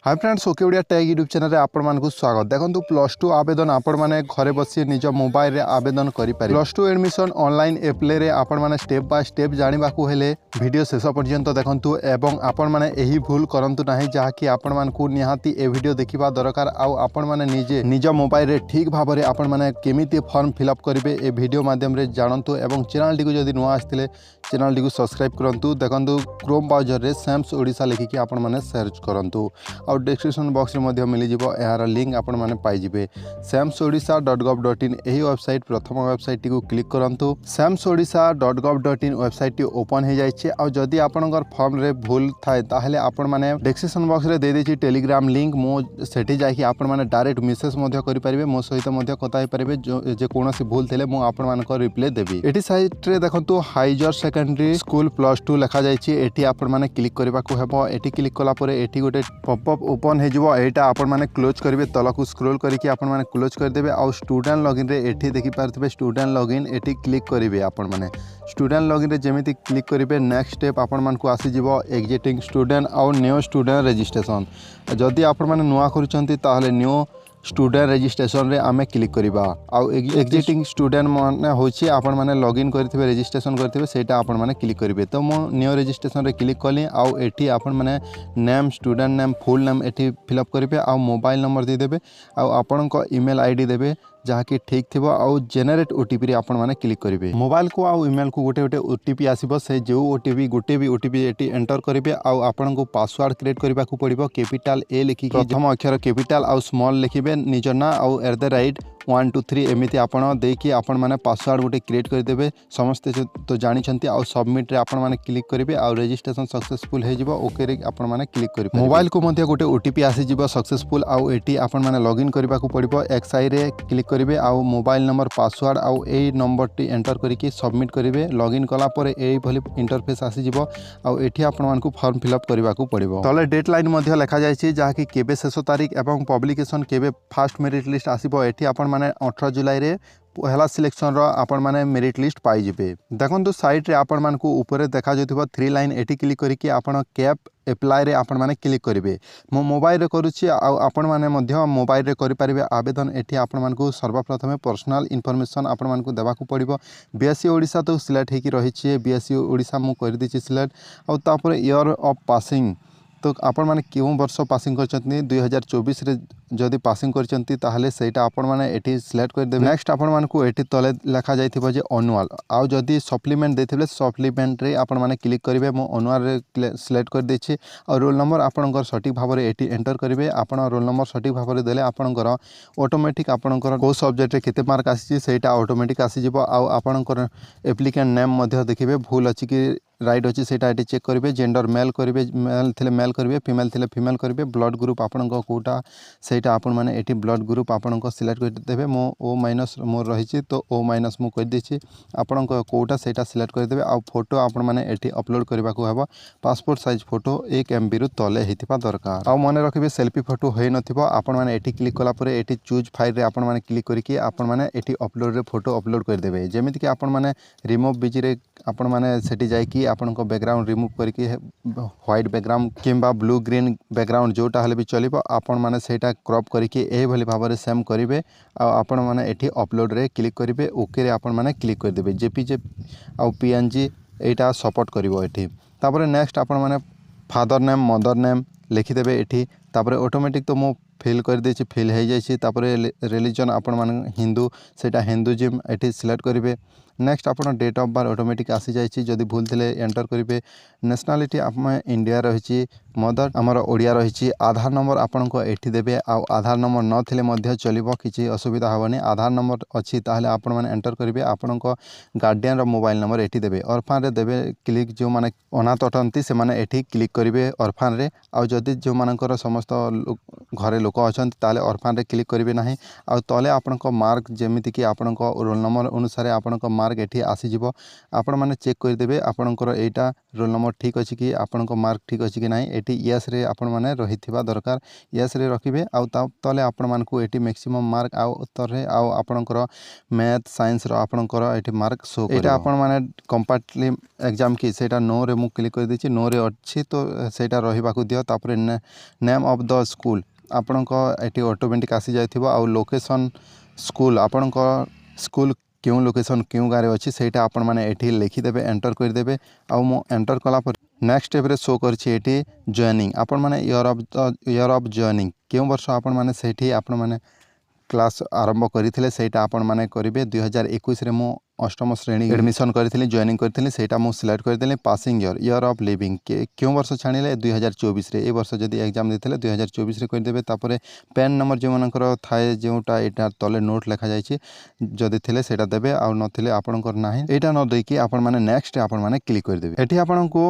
Hi friends okay Odia tag YouTube channel रे आपण मानकु स्वागत। देखंतु +2 आवेदन आपण माने घरे बसी निज मोबाइल रे आवेदन करि पारि। +2 एडमिशन ऑनलाइन एप्ले रे आपण माने स्टेप बाय स्टेप जानिबाकू हेले वीडियो शेष पर्यंत देखंतु एवं आपण माने एही भूल करंतु नाही जहा कि आपण मानकु निहाती ए वीडियो देखिबा दरकार। आउ आपण माने निजे निज मोबाइल रे ठीक भाबरे आपण माने केमिति फॉर्म फिलअप करिवे ए वीडियो माध्यम रे जानंतु एवं चैनल टी जदि नुआ आस्थिले चैनल टी सब्सक्राइब करंतु। देखंतु क्रोम ब्राउजर रे सैम्स ओडिसा लिखिकी आपण माने सर्च करंतु और डिस्क्रिप्शन बॉक्स में मिल जाव यार लिंक आपण मैंने पाइबे। samsodisha.gov.in यही वेबसाइट प्रथम वेबसाइट टी क्लिक करूँ। samsodisha.gov.in वेबसाइट टी ओपन हो जाए। और जदि आपंकर फॉर्म रे भूल थाए ताहले आपण मैंने डिस्क्रिप्शन बॉक्स रे दे देछि टेलीग्राम लिंक मुझे जाकि आपण मैंने डायरेक्ट मेसेज करेंगे मो सहित कथा पारे जे कौन भूल थे मुझे रिप्लाई देवी। एटी साइट रे देखंतु हाइजर सेकेंडरी स्कूल +2 लिखा जाइए। आपण मैंने क्लिक करने को हेबो। एटी क्लिक कला परे एटी गोटे पॉपअप ओपन हो एटा आपण माने क्लोज करेंगे। तलक स्क्रोल करके आपण माने क्लोज करदेवे। आउ स्टूडेंट लॉगिन रे एठी देखि पारथिबे स्टूडेंट लॉगिन एठी क्लिक करेंगे। आपण माने स्टूडेंट लॉगिन रे जेमिति क्लिक करेंगे नेक्स्ट स्टेप आपण मानकु आसी जिवो एग्जिटिंग स्टूडेंट आउ न्यू स्टूडेंट रजिस्ट्रेशन। जदि आपण माने नुआ करूचंती ताहले न्यू स्टूडेंट रजिस्ट्रेशन रे आमे क्लिक करिबा। आउ एग्जिटिंग स्टूडेंट माने होछि आपण माने लॉगिन करथिबे रजिस्ट्रेशन करथिबे सेटा आपण माने क्लिक करिवे। तो मो न्यू रजिस्ट्रेशन रे क्लिक कली। आउ एठी आपण माने name student name full name एठी फिलअप करिवे। आउ मोबाइल नंबर दे देबे। आउ आपण को ईमेल आईडी देबे जहाँ कि ठीक थी। आउ जेनेरेट ओटीपी आपण मैंने क्लिक करेंगे। मोबाइल को आउ ईमेल को गोटे गोटे ओटीपी आसो से जो ओटीपी गोटे भी ओटीपी एटी एंटर करेंगे। आउ आपण को पासवर्ड क्रिएट करने को पड़ो। कैपिटल ए लिखिक प्रथम अक्षर कैपिटल आउ स्मॉल लिखिबे निज ना आउ @1 2 3 एमती आपण देकी आपण माने पासवर्ड गोटे क्रिएट करदेवे। समस्ते तो जानी आउ सबमिट रे आपण माने क्लिक करेंगे। आउ रजिस्ट्रेशन सक्सेसफुल हो जिवो ओके रे आपण माने क्लिक करेंगे। मोबाइल को मध्य गोटे ओटीपी आसी जिवो सक्सेसफुल। आउ एटी आपण माने लॉगिन करने को पड़ो। एक्सआई रे क्लिक करेंगे। आउ मोबाइल नंबर पासवर्ड आउ ए नंबर टी एंटर करके सबमिट करेंगे। लॉगिन कला परे ए भली इंटरफेस आसी जिवो। आउ एठी आपण मानकु फॉर्म फिलअप करने को पड़ो। तले डेडलाइन मध्य लिखा जाइए जहाँ कि केबे शेष तारीख एवं पब्लिकेशन केबे फास्ट मेरिट लिस्ट आसीबो। एठी आपण माने 18 जुलाई रे पहला सिलेक्शन रो आपण माने मेरिट लिस्ट पाई जिबे। देखंतु साइट रे आपण मानकु ऊपर देखा जथिबो 3 लाइन एठी क्लिक करके आपण कैप एप्लाई रे आपण माने क्लिक करिवे। मो मोबाइल रे करूछि आ आपण माने मध्य मोबाइल रे करि परिबे आवेदन। एठी आपण मानकु सर्वप्रथमे पर्सनल इन्फॉर्मेशन आपण मानकु देबाकू पड़िबो। बीएससी ओडिशा तो सिलेक्ट हेकी रही छे। बीएससी ओडिशा मु कर दिछि सिलेक्ट। आ तापर ईयर ऑफ पासिंग तो आपण माने क्यों वर्ष पासिंग करचंती 2024 रे जदि पासिंग करचंती ताहले सेटा आपण माने एठी सिलेक्ट कर देबे। नेक्स्ट आपण मानकु एठी तले लिखा जाइथिबो जे अनुअल। आ जदि सप्लीमेंट देथिबे सप्लीमेंट रे आपण माने क्लिक करिवे। मो अनुअल रे सिलेक्ट कर देछि। और रोल नंबर आपणकर सटीक भाव में एटी एंटर करेंगे। आपण रोल नंबर सटीक भाव में देले आपणकर ऑटोमेटिक आपणकर को सब्जेक्ट रे केते मार्क आसी सेटा ऑटोमेटिक आसी जिवो। आउ आपणकर एप्लिकेंट नेम मध्य देखिबे भूल अछि कि राइट अच्छी से चेक करेंगे। जेंडर मेल करेंगे मेल थे मेल करेंगे फीमेल थे फीमेल करेंगे। ब्लड ग्रुप आपण कोटा सेटा आपण माने एटी ब्लड ग्रुप आपण सिलेक्ट कर देबे। मो ओ माइनस मोर रही तो ओ माइनस मु कर देछि। आपण कोटा सेटा सिलेक्ट कर देबे। आ फोटो आपण माने एटी अपलोड करबा को हेबो। पासपोर्ट साइज फोटो 1 MB रु तले हेतिबा दरकार। आ मन रखिबे सेल्फी फोटो होई नथिबो। आपण माने एटी क्लिक कला परे एटी चूज फाइल रे आपण माने क्लिक करके आपण माने एटी अपलोड रे फोटो अपलोड कर देबे। जेमिति कि आपण माने रिमूव बिजी रे आपण माने सेटी जाय कि आपण को बैकग्राउंड रिमूव करके व्हाइट बैकग्राउंड किंबा ब्लू ग्रीन बैकग्राउंड जोटा हले भी चलिबो। आपण माने सेटा क्रॉप करके ए भली भाव रे सेम करिवे। आ आपण माने एठी अपलोड रे क्लिक करिवे। ओके रे आपण माने क्लिक कर देबे। जेपीजे आ पीएनजी एटा सपोर्ट करिवो एठी। तापर नेक्स्ट आपण माने फादर नेम मदर नेम लिखि देबे एठी। तापर ऑटोमेटिक तो मो फिल कर देछि फिल हो जाइए। तापर रिलीजन आपण माने हिंदू सेटा हिंदुइज्म एठी सिलेक्ट करिवे। नेक्स्ट आपण डेट ऑफ बर्थ ऑटोमेटिक आसी जाइए। जदि भूल थे एंटर करेंगे। नेशनलिटी आम इंडिया रही। मदर आमर ओडिया रही। आधार नंबर आपण को एठी देबे। आ आधार नंबर नथिले मध्य चलिबो किछि असुविधा हेबनी। आधार नंबर अच्छी ताहले आपण माने एंटर करेंगे। आपण को गार्डियन रो मोबाइल नंबर एठी देबे। ऑर्फन रे देबे क्लिक जो माने अनाथ अटंती से माने एठी क्लिक करेंगे ऑर्फन रे। आ जदि जो मानकर समस्त घरे लोक अच्छा ताले ऑर्फान रे क्लिक करेंगे ना आउ तले आपण मार्क जमीती कि आपण रोल नंबर अनुसार आपण मार्क एठी आसीजिवो आपण माने चेक करदेबे आपणकर एटा रोल नंबर ठीक अछि कि आपण मार्क ठीक अछि कि नाही एठी यस रे आपण माने रहिथिबा दरकार यस रे रखिबे आउ तले आपण मानकु एठी मैक्सिमम मार्क आउ उत्तर रे आउ आपणकर मैथ साइंस रो आपणकर एठी मार्क शो एटा आपण माने कंपार्टली एग्जाम कि सेटा नो रे मु क्लिक कर देछि नो रे अछि तो सेटा रहिबाकू दियो तापर नेम ऑफ द स्कूल आपणक एठी ऑटोमेटिक आसी जायथिबो आउ लोकेशन स्कूल आपणक स्कूल क्यों लोकेशन क्यों गारे अच्छी सेटा आपण माने एठी लिखिदेवे एंटर करदेवे आउ मो एंटर कला पर नेक्स्ट स्टेप रे शो करछि एठी जॉइनिंग आपण माने ईयर ऑफ जॉइनिंग क्यों वर्ष आपण माने सेठी आपण माने क्लास आरंभ करथिले सेटा आपण माने करिवे 2021 रे मो अष्टम श्रेणी एडमिशन करथिले जॉइनिंग करथिले सेटा मो सिलेक्ट करदेले पासिंग ईयर ऑफ लिविंग के क्यों वर्ष छाणिले 2024 रे ए वर्ष जदी एग्जाम देथिले 2024 रे करदेबे तापरे पेन नंबर जे मानकर थाए जेउटा एटा तले नोट लिखा जायछि जदी थिले सेटा देबे आ नथिले आपणकर नाही एटा न देकी आपण माने नेक्स्ट आपण माने क्लिक करदेबे एठी आपणको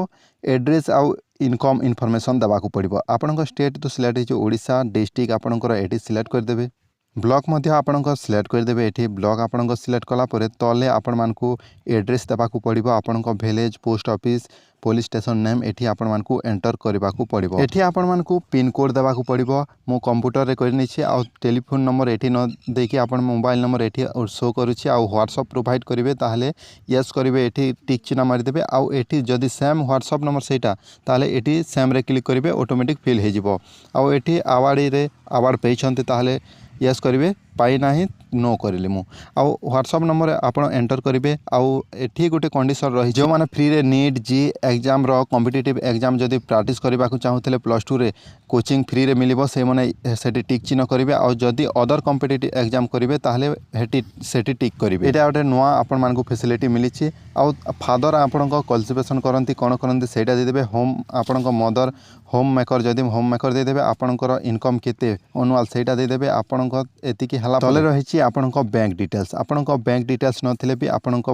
एड्रेस आउ इनकम इनफॉरमेशन देबाकू पड़िबो आपणको स्टेट तो सिलेक्ट हिजो ओडिसा डिस्ट्रिक्ट आपणकर एठी सिलेक्ट करदेबे ब्लॉक मध्य आपणकर सिलेक्ट करदेबे एठी ब्लॉक आपणकर सिलेक्ट कला परे तले आपण मानकू एड्रेस देबाकू पड़िबो आपणको village post office police station name एठी आपण मानकू एंटर करबाकू पड़िबो एठी आपण मानकू पिन कोड देबाकू पड़िबो मो कंप्यूटर रे करनी छी आ टेलीफोन नंबर एठी न देकी आपण मोबाइल नंबर एठी शो करूछि आ व्हाट्सएप प्रोवाइड करिवे ताहले यस करिवे एठी टिक चिन्ह मारि देबे आ एठी जदी सेम व्हाट्सएप नंबर सेटा ताहले एठी सेम रे क्लिक करिवे ऑटोमेटिक फिल हे जिवो आ एठी अवार्ड पेइछन्ते ताहले यस करिवे पाई नाही नो करिले मु आ व्हाट्सएप नंबर आपण एंटर करिवे आ एठी गोटे कंडीशन रही जो माने फ्री रे नीट जी एग्जाम रो कॉम्पिटिटिव एग्जाम जदी प्रैक्टिस करबा को चाहुतले +2 रे कोचिंग फ्री रे मिलिबो से माने सेठी टिक चिन्ह करिवे आ जदी अदर कॉम्पिटिटिव एग्जाम करिवे ताहले हेटी सेठी टिक करिवे एटा गोटे नुवा आपण मानकू फैसिलिटी मिलिछि आ फादर आपण को कल्टिवेशन करंती कोन करंती सेटा दे देबे होम आपण को मदर होम मेकर जदी होम मेकर दे देबे आपणकर इनकम केते एनुअल सेटा दे देबे आपणक एतिकी हला तले रहिछि आपणक बैंक डिटेल्स आपणक बैंक डिटेल्स नथिले भी आपणक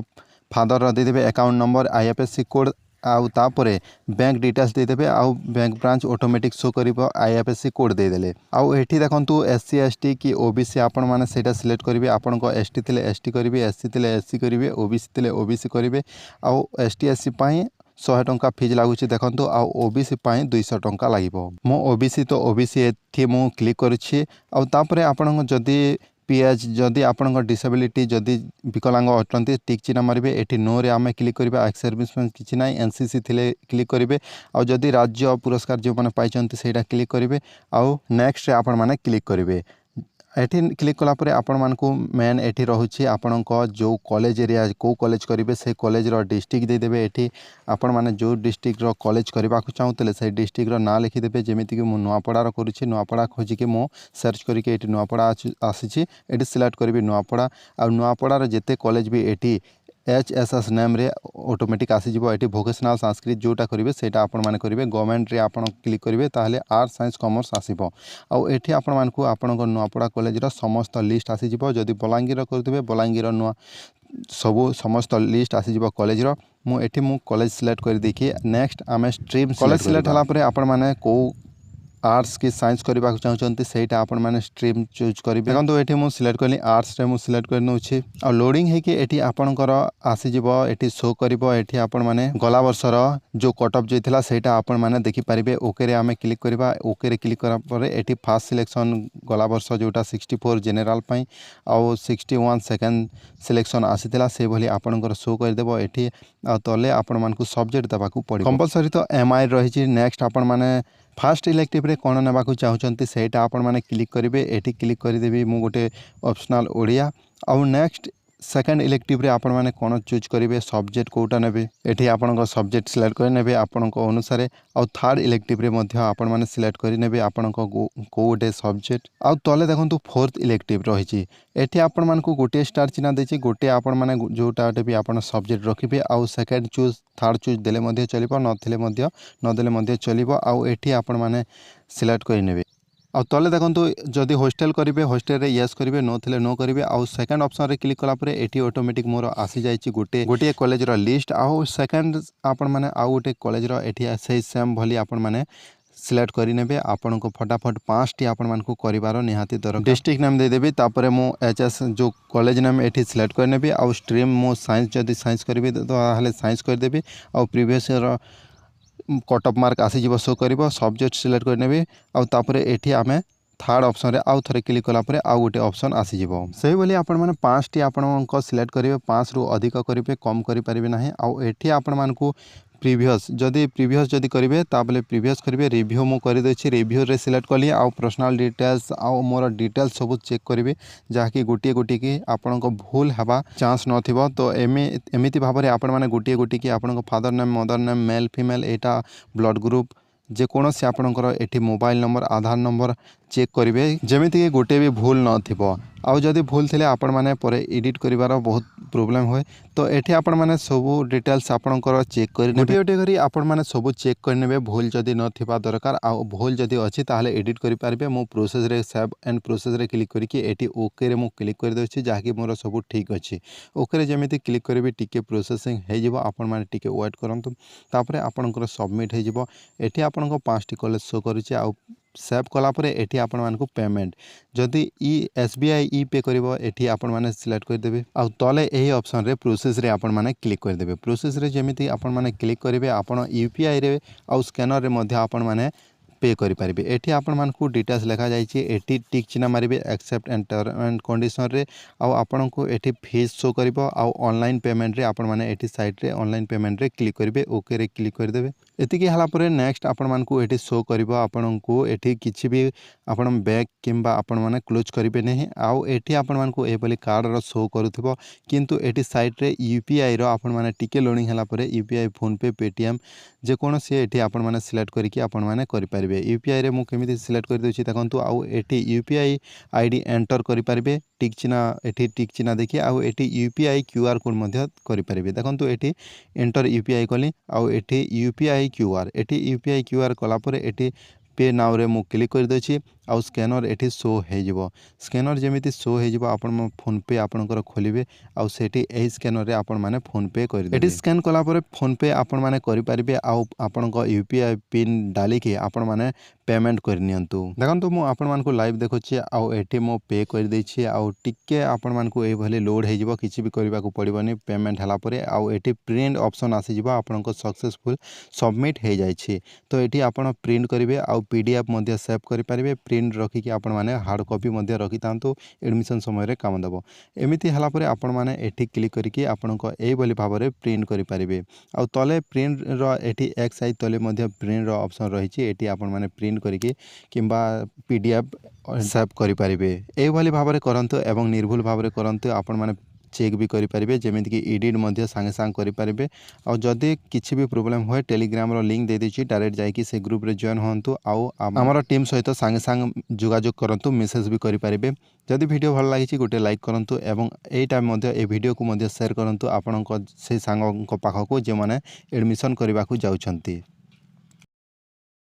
फादर दे देबे अकाउंट नंबर आईएफएससी कोड आउ तापरे बैंक डिटेल्स दे देबे आउ बैंक ब्रांच ऑटोमेटिक शो करिवो आईएफएससी कोड दे देले आउ एठी देखंतु एससी एसटी की ओबीसी आपण माने सेटा सिलेक्ट करिवे आपणक एसटी थिले एसटी करिवे एससी थिले एससी करिवे ओबीसी थिले ओबीसी करिवे आउ एसटी एससी पई 100 टंका फीज लागुची देखंतु आ ओबीसी पई 200 टंका लागिवो मो ओबीसी तो ओबीसी एथि मो क्लिक करछि आ तापरे आपण जदी पीएच जदि आपण डिसेबिलिटी जदि विकलांग अटंती टिक चिन्ह मारे एटी नो रे आम क्लिक करिबा एक्स सर्विस में किछि ना एनसीसी थिले क्लिक करिवे आ जदि राज्य पुरस्कार जो माने पाइचंती सेटा क्लिक करिवे आ नेक्स्ट रे आपण माने क्लिक करिवे एठी क्लिक कला परे आपण मानकू मेन एठी रहुछि आपण जो कॉलेज एरिया को कॉलेज करिवे से कॉलेज रो डिस्ट्रिक्ट दे देबे एठी आपण माने जो डिस्ट्रिक्ट रो कॉलेज करबा को चाहुतले से डिस्ट्रिक्ट रो ना लिखि देबे जेमिति कि मु नुआपड़ा रो करूछि नुआपड़ा खोजि के मु सर्च करि के एठी नुआपड़ा आसीछि एठी सिलेक्ट करिवे नुआपड़ा आ नुआपड़ा रो जेते कॉलेज भी एठी एचएसएस नेम रे ऑटोमेटिक आसीजिवो एठी वोकेशनल संस्कृत जोटा करिवे सेटा आपण माने करिवे गवर्नमेंट रे आपण क्लिक करिवे ताहले आर्ट साइंस कॉमर्स आसीबो आ एठी आपण मानकू आपण नुआपड़ा कॉलेज रो समस्त लिस्ट आसीजिवो जदि बलांगीर रो करथिबे बलांगीर नुआ सबो समस्त लिस्ट आसीजिवो कॉलेज रो मु एठी मु कॉलेज सिलेक्ट कर देखि नेक्स्ट आमे स्ट्रीम कॉलेज सिलेक्ट हला परे आपण माने को आर्ट्स की साइंस करबा को चाहछंती सेटा आपण माने स्ट्रीम चूज करिवे देखंतु एठी मु सिलेक्ट करली आर्ट्स रे मु सिलेक्ट करनो छी आ लोडिंग हे कि एठी आपणकर आसी जिवो एठी शो करिवो एठी आपण माने गला वर्षर जो कट ऑफ जेथिला सेटा आपण माने देखि परिबे ओके रे आमे क्लिक करबा ओके रे क्लिक करा परे एठी फर्स्ट सिलेक्शन गला वर्ष जोटा 64 जनरल पई आ 61 सेकंड सिलेक्शन आसीथिला से भली आपणकर शो कर देबो एठी आ तले आपण मानकू सब्जेक्ट देबाकू पड़िबो कंपलसरी तो एमआई रहिछि नेक्स्ट आपण माने फास्ट इलेक्टिव रे कोन नेबाकू चाहछंती सेटा आपण माने क्लिक करिवे एठी क्लिक करि देबी मु गोटे ऑप्शनल ओडिया आ नेक्स्ट सेकंड इलेक्टिव रे आपण माने कोन चूज करिवे सब्जेक्ट कोटा नेबे एठी आपण को सब्जेक्ट सिलेक्ट कर नेबे आपण को अनुसार आ थर्ड इलेक्टिव रे मध्ये आपण माने सिलेक्ट करि नेबे आपण को कोटे सब्जेक्ट आ तले देखंतु फोर्थ इलेक्टिव रहिछि एठी आपण मान को गोटे स्टार चिन्ह देछि गोटे आपण माने जोटाटे भी आपण सब्जेक्ट रखिबे आ सेकंड चूज थर्ड चूज देले मध्ये चलिबो नथिले मध्ये न देले मध्ये चलिबो आ एठी आपण माने सिलेक्ट करि नेबे आ तले देखंतु जदि हॉस्टल करिवे हॉस्टल रे यस करिवे नथिले नो करिवे आ सेकंड ऑप्शन रे क्लिक कला परे एठी ऑटोमेटिक मोर आसी जायछि गोटे कॉलेज रो लिस्ट आ सेकंड आपण माने आ गोटे कॉलेज रो एठी से सेम भली आपण माने सिलेक्ट करेंगे आपण को फटाफट 5टी आपण मानकु करिवार निहाती दरकार। डिस्ट्रिक्ट नेम देदेवी तापर मु एचएस जो कॉलेज नेम एठी सिलेक्ट करनेबी आ स्ट्रीम मु साइंस जदि साइंस करिवे तो हाले साइंस करदेबी आ previous year cut off mark आसीज शो कर सब्जेक्ट सिलेक्ट करनेबी आ तापर एठी आमे थर्ड ऑप्शन रे आउ थरे क्लिक कलापर आउ गोटे ऑप्शन आसीजिवो। सेही बोली आपण माने 5टी आपण को सिलेक्ट करिवे 5 रु अधिक करिवे कम करि परिबे नाही। आउ एठी आपण मानकु प्रीवियस जदि करेंगे ताबले प्रीवियस करेंगे रिव्यू मु कर देछि रिव्यू रे सिलेक्ट कली आउ पर्सनल डिटेल्स आउ मोर डिटेल्स सब चेक करेंगे जहाँकि गोटे गोटी की आपण को भूल हवा चांस नथिबो। तो एमिति भाव में आपण माने गोटे गोटी की आपण को father name mother name male female एटा ब्लड ग्रुप जेकोसी आपणकर एटी मोबाइल नंबर आधार नंबर चेक करेंगे जमीती कि गोटे भी भूल नथिबो। आउ जदि भूल थिले आपण माने परे एडिट करिवार बहुत प्रॉब्लम होए। तो एठी आपण माने सब डिटेल्स आपणकर चेक करिने गोटे गोटे करी आपण माने सब चेक करनेबे भूल जदि नथिबा दरकार आउ भूल जदि अछि ताहले एडिट करि पारबे। मो प्रोसेस रे सेव एंड प्रोसेस रे क्लिक करिकि एठी ओके रे मो क्लिक कर दोछि जहाँकि मोर सब ठीक अछि। ओके रे जमिति क्लिक करिबे टिके प्रोसेसिंग हे जिवो आपण माने टिके वेट करंतु तापरे आपणकर सबमिट हे जिवो। एठी आपणको 5टी कॉलेज शो करूछि आउ सेव कलापर एठी आपण मानकु पेमेंट जदि एसबीआई ई पे करिवो एठी आपण माने सिलेक्ट कर देबे आ तले एही ऑप्शन रे प्रोसेस रे आपण माने क्लिक कर देबे। प्रोसेस रे जेमिति आपण माने क्लिक करिवे आपण यूपीआई रे आ स्कैनर रे मध्ये आपण माने पे करि पारिबे। एठी आपण मानकु डिटेल्स लिखा जायछि एठी टिक चिन्ह मारिबे accept and term and condition रे आ आपण को एठी फीस शो करिवो आ ऑनलाइन पेमेंट रे आपण माने एठी साइट रे ऑनलाइन पेमेंट रे क्लिक करिवे ओके रे क्लिक कर देबे। एतिकी हला परे नेक्स्ट आपण मानकु एठी शो करिवो आपण को एठी किछि भी आपण बैक किंबा आपण माने क्लोज करिवे नहीं आउ एठी आपण मानकु ए बोली कार्ड रो शो करूथिबो किंतु एठी साइट रे यूपीआई रो आपण माने टिके लोडिंग हला परे यूपीआई फोन पे पेटीएम जे कोनोसी एठी आपण माने सिलेक्ट करिकि आपण माने करि पारिबे। यूपीआई रे मु केमिति सिलेक्ट कर दोछि देखंतु आउ एठी यूपीआई आईडी एंटर करि पारिबे टिक चिन्ह एठी टिक चिन्ह देखि आउ एठी यूपीआई क्यूआर कोड मध्ये करि पारिबे। देखंतु एठी एंटर यूपीआई कली आउ एठी यूपीआई क्यूआर एठी यूपीआई क्यूआर कला परे एठी पे नाउ रे मु क्लिक कर दोछि आउ स्कैनर एठी शो हे जिवो। स्कैनर जेमिति शो हे जिवो आपण फोन पे आपणकर खोलिबे आउ सेठी एही स्कैनर रे आपण माने फोन पे कर देबे। एठी स्कैन कला परे फोन पे आपण माने करि पारिबे आउ आपणक यूपीआई पिन डाली के आपण माने पेमेंट कर नियंतु। देखंतु मु आपण मानकु लाइव देखुछि आउ एठी मो पे कर दैछि आउ टिके आपण मानकु ए भले लोड हे जिवो किछि भी करबाकू पड़िबोनी पेमेंट हला परे आउ एठी प्रिंट ऑप्शन आसी जिवो आपणक सक्सेसफुल सबमिट हे जायछि। तो एठी आपण प्रिंट करिवे आउ पीडीएफ मध्ये सेव करि पारिबे प्रिंट रखिकि आपण माने हार्ड कॉपी मध्ये रखि तांतु एडमिशन समय रे काम दबो। एमिति हला परे आपण माने एठी क्लिक करिकि आपणक एई बोली भाबरे प्रिंट करि पारिबे आउ तले प्रिंट रो एठी एक साइड तले मध्ये प्रिंट रो ऑप्शन रहिछि एठी आपण माने प्रिंट करिकि किंबा पीडीएफ सेव करि पारिबे। एई बोली भाबरे करंतु एवं निर्भुल भाबरे करंतु आपण माने चेक भी करि पारिबे जेमिति कि एडिट मध्ये संगे संग करि पारिबे। आ जदि किछि भी प्रॉब्लम होय टेलीग्राम रो लिंक दे दिछि डायरेक्ट जाइकि से ग्रुप रे जॉइन होंतु आउ हमर टीम सहित संगे संग जोगाजोग करंतु मेसेज भी करि पारिबे। जदि वीडियो भल लागिछि गोटे लाइक करंतु एवं एई टाइम मध्ये ए वीडियो को मध्ये शेयर करंतु आपनक से सांगक पाखको जे माने एडमिशन करबाकू जाउछंती।